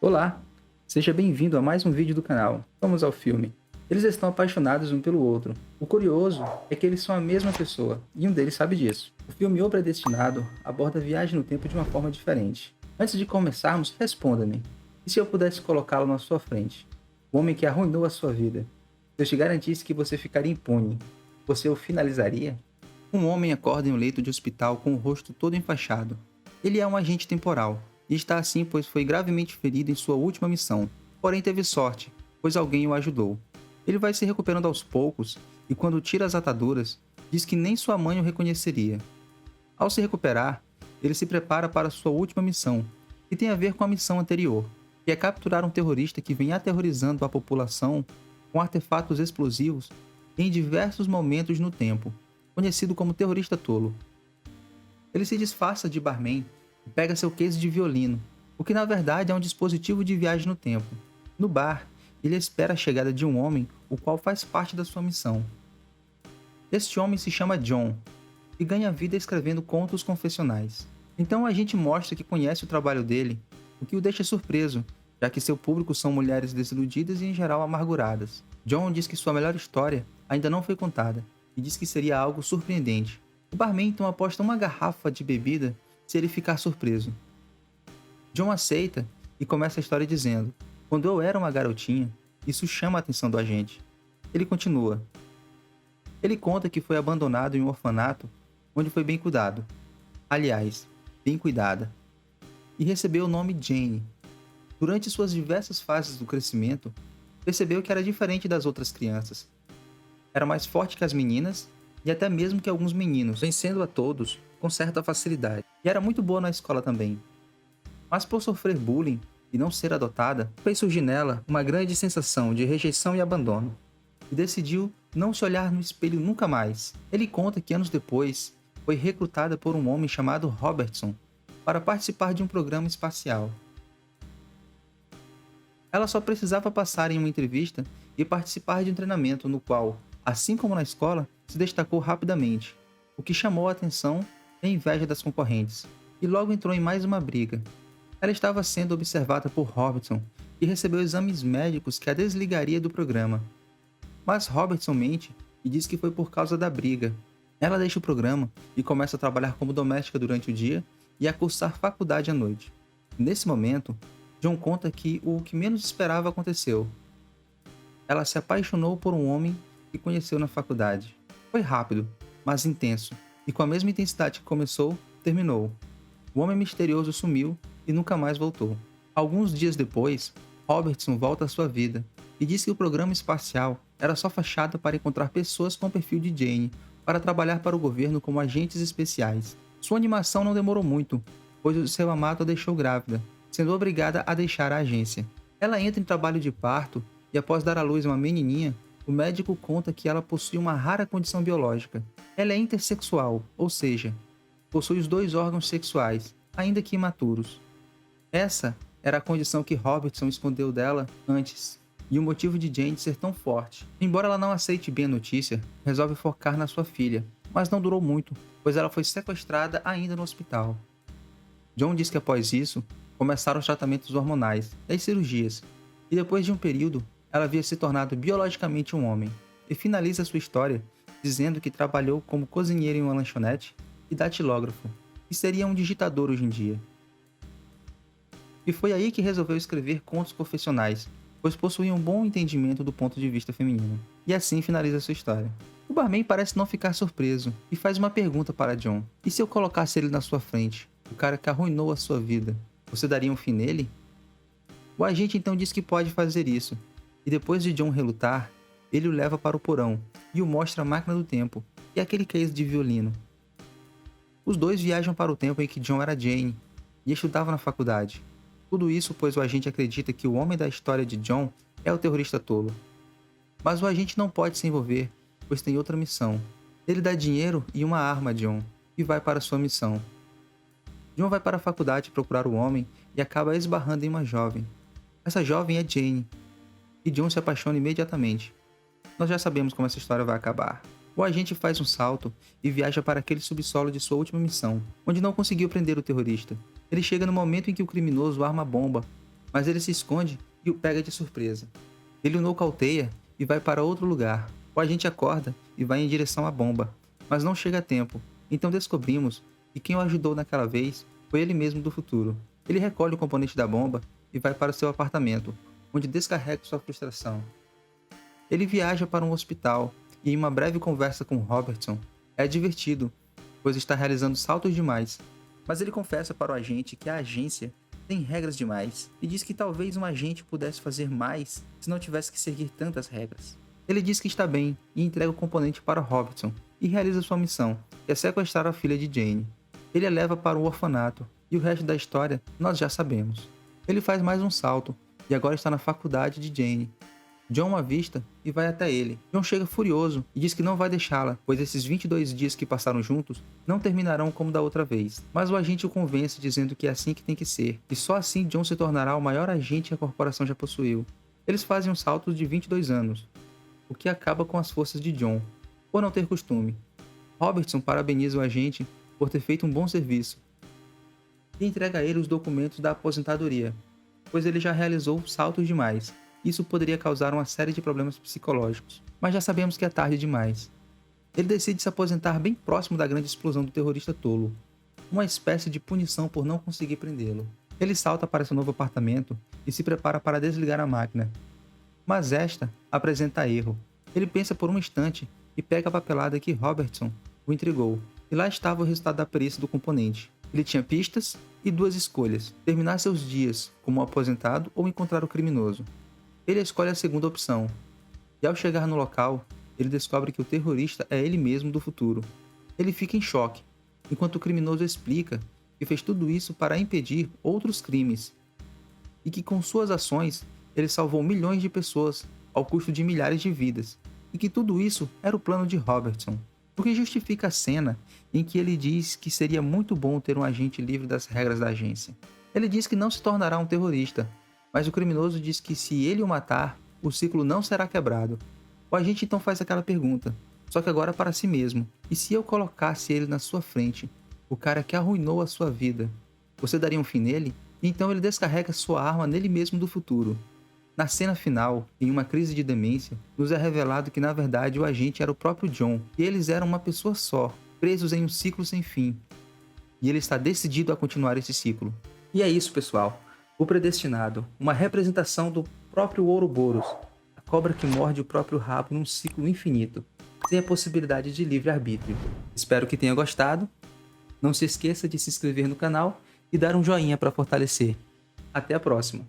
Olá, seja bem-vindo a mais um vídeo do canal. Vamos ao filme. Eles estão apaixonados um pelo outro. O curioso é que eles são a mesma pessoa, e um deles sabe disso. O filme O Predestinado aborda a viagem no tempo de uma forma diferente. Antes de começarmos, responda-me. E se eu pudesse colocá-lo na sua frente? O homem que arruinou a sua vida. Se eu te garantisse que você ficaria impune, você o finalizaria? Um homem acorda em um leito de hospital com o rosto todo enfaixado. Ele é um agente temporal, e está assim pois foi gravemente ferido em sua última missão. Porém teve sorte, pois alguém o ajudou. Ele vai se recuperando aos poucos, e quando tira as ataduras, diz que nem sua mãe o reconheceria. Ao se recuperar, ele se prepara para sua última missão, que tem a ver com a missão anterior, que é capturar um terrorista que vem aterrorizando a população com artefatos explosivos em diversos momentos no tempo, conhecido como terrorista tolo. Ele se disfarça de barman e pega seu case de violino, o que na verdade é um dispositivo de viagem no tempo. No bar, ele espera a chegada de um homem, o qual faz parte da sua missão. Este homem se chama John e ganha vida escrevendo contos confessionais. Então a gente mostra que conhece o trabalho dele, o que o deixa surpreso, já que seu público são mulheres desiludidas e em geral amarguradas. John diz que sua melhor história ainda não foi contada e diz que seria algo surpreendente. O barman então aposta uma garrafa de bebida se ele ficar surpreso. John aceita e começa a história dizendo: "Quando eu era uma garotinha, isso chama a atenção do agente." Ele continua. Ele conta que foi abandonado em um orfanato onde foi bem cuidado. Aliás, bem cuidada. E recebeu o nome Jane. Durante suas diversas fases do crescimento, percebeu que era diferente das outras crianças. Era mais forte que as meninas e até mesmo que alguns meninos, vencendo a todos com certa facilidade. E era muito boa na escola também. Mas por sofrer bullying e não ser adotada, fez surgir nela uma grande sensação de rejeição e abandono. E decidiu não se olhar no espelho nunca mais. Ele conta que anos depois, foi recrutada por um homem chamado Robertson para participar de um programa espacial. Ela só precisava passar em uma entrevista e participar de um treinamento no qual, assim como na escola, se destacou rapidamente, o que chamou a atenção e a inveja das concorrentes, e logo entrou em mais uma briga. Ela estava sendo observada por Robertson e recebeu exames médicos que a desligaria do programa. Mas Robertson mente e diz que foi por causa da briga. Ela deixa o programa e começa a trabalhar como doméstica durante o dia e a cursar faculdade à noite. Nesse momento, John conta que o que menos esperava aconteceu. Ela se apaixonou por um homem que conheceu na faculdade. Foi rápido, mas intenso, e com a mesma intensidade que começou, terminou. O homem misterioso sumiu e nunca mais voltou. Alguns dias depois, Robertson volta à sua vida e diz que o programa espacial era só fachada para encontrar pessoas com o perfil de Jane para trabalhar para o governo como agentes especiais. Sua animação não demorou muito, pois o seu amado a deixou grávida, sendo obrigada a deixar a agência. Ela entra em trabalho de parto e após dar à luz uma menininha, o médico conta que ela possui uma rara condição biológica. Ela é intersexual, ou seja, possui os dois órgãos sexuais, ainda que imaturos. Essa era a condição que Robertson escondeu dela antes, e o motivo de Jane ser tão forte. Embora ela não aceite bem a notícia, resolve focar na sua filha, mas não durou muito, pois ela foi sequestrada ainda no hospital. John diz que após isso, começaram os tratamentos hormonais e as cirurgias, e depois de um período, ela havia se tornado biologicamente um homem, e finaliza sua história dizendo que trabalhou como cozinheiro em uma lanchonete e datilógrafo, e seria um digitador hoje em dia. E foi aí que resolveu escrever contos confessionais, pois possuía um bom entendimento do ponto de vista feminino. E assim finaliza sua história. O barman parece não ficar surpreso e faz uma pergunta para John. E se eu colocasse ele na sua frente, o cara que arruinou a sua vida, você daria um fim nele? O agente então diz que pode fazer isso, e depois de John relutar, ele o leva para o porão e o mostra a máquina do tempo e aquele case de violino. Os dois viajam para o tempo em que John era Jane e estudava na faculdade. Tudo isso pois o agente acredita que o homem da história de John é o terrorista tolo. Mas o agente não pode se envolver, pois tem outra missão. Ele dá dinheiro e uma arma a John, e vai para sua missão. John vai para a faculdade procurar o homem e acaba esbarrando em uma jovem. Essa jovem é Jane, e John se apaixona imediatamente. Nós já sabemos como essa história vai acabar. O agente faz um salto e viaja para aquele subsolo de sua última missão, onde não conseguiu prender o terrorista. Ele chega no momento em que o criminoso arma a bomba, mas ele se esconde e o pega de surpresa. Ele o nocauteia e vai para outro lugar. O agente acorda e vai em direção à bomba, mas não chega a tempo. Então descobrimos que quem o ajudou naquela vez foi ele mesmo do futuro. Ele recolhe o componente da bomba e vai para o seu apartamento, onde descarrega sua frustração. Ele viaja para um hospital e, em uma breve conversa com Robertson, é divertido, pois está realizando saltos demais. Mas ele confessa para o agente que a agência tem regras demais e diz que talvez um agente pudesse fazer mais se não tivesse que seguir tantas regras. Ele diz que está bem e entrega o componente para Robertson e realiza sua missão, que é sequestrar a filha de Jane. Ele a leva para o orfanato e o resto da história nós já sabemos. Ele faz mais um salto e agora está na faculdade de Jane. John o avista e vai até ele. John chega furioso e diz que não vai deixá-la, pois esses 22 dias que passaram juntos não terminarão como da outra vez. Mas o agente o convence dizendo que é assim que tem que ser, e só assim John se tornará o maior agente que a corporação já possuiu. Eles fazem um salto de 22 anos, o que acaba com as forças de John, por não ter costume. Robertson parabeniza o agente por ter feito um bom serviço e entrega a ele os documentos da aposentadoria, pois ele já realizou saltos demais. Isso poderia causar uma série de problemas psicológicos, mas já sabemos que é tarde demais. Ele decide se aposentar bem próximo da grande explosão do terrorista tolo, uma espécie de punição por não conseguir prendê-lo. Ele salta para seu novo apartamento e se prepara para desligar a máquina, mas esta apresenta erro. Ele pensa por um instante e pega a papelada que Robertson o entregou, e lá estava o resultado da perícia do componente. Ele tinha pistas e duas escolhas: terminar seus dias como aposentado ou encontrar o criminoso. Ele escolhe a segunda opção, e ao chegar no local, ele descobre que o terrorista é ele mesmo do futuro. Ele fica em choque, enquanto o criminoso explica que fez tudo isso para impedir outros crimes, e que com suas ações ele salvou milhões de pessoas ao custo de milhares de vidas, e que tudo isso era o plano de Robertson, o que justifica a cena em que ele diz que seria muito bom ter um agente livre das regras da agência. Ele diz que não se tornará um terrorista, mas o criminoso diz que se ele o matar, o ciclo não será quebrado. O agente então faz aquela pergunta, só que agora para si mesmo: e se eu colocasse ele na sua frente, o cara que arruinou a sua vida, você daria um fim nele? E então ele descarrega sua arma nele mesmo do futuro. Na cena final, em uma crise de demência, nos é revelado que na verdade o agente era o próprio John, e eles eram uma pessoa só, presos em um ciclo sem fim. E ele está decidido a continuar esse ciclo. E é isso, pessoal. O Predestinado, uma representação do próprio Ouroboros, a cobra que morde o próprio rabo num ciclo infinito, sem a possibilidade de livre-arbítrio. Espero que tenha gostado. Não se esqueça de se inscrever no canal e dar um joinha para fortalecer. Até a próxima!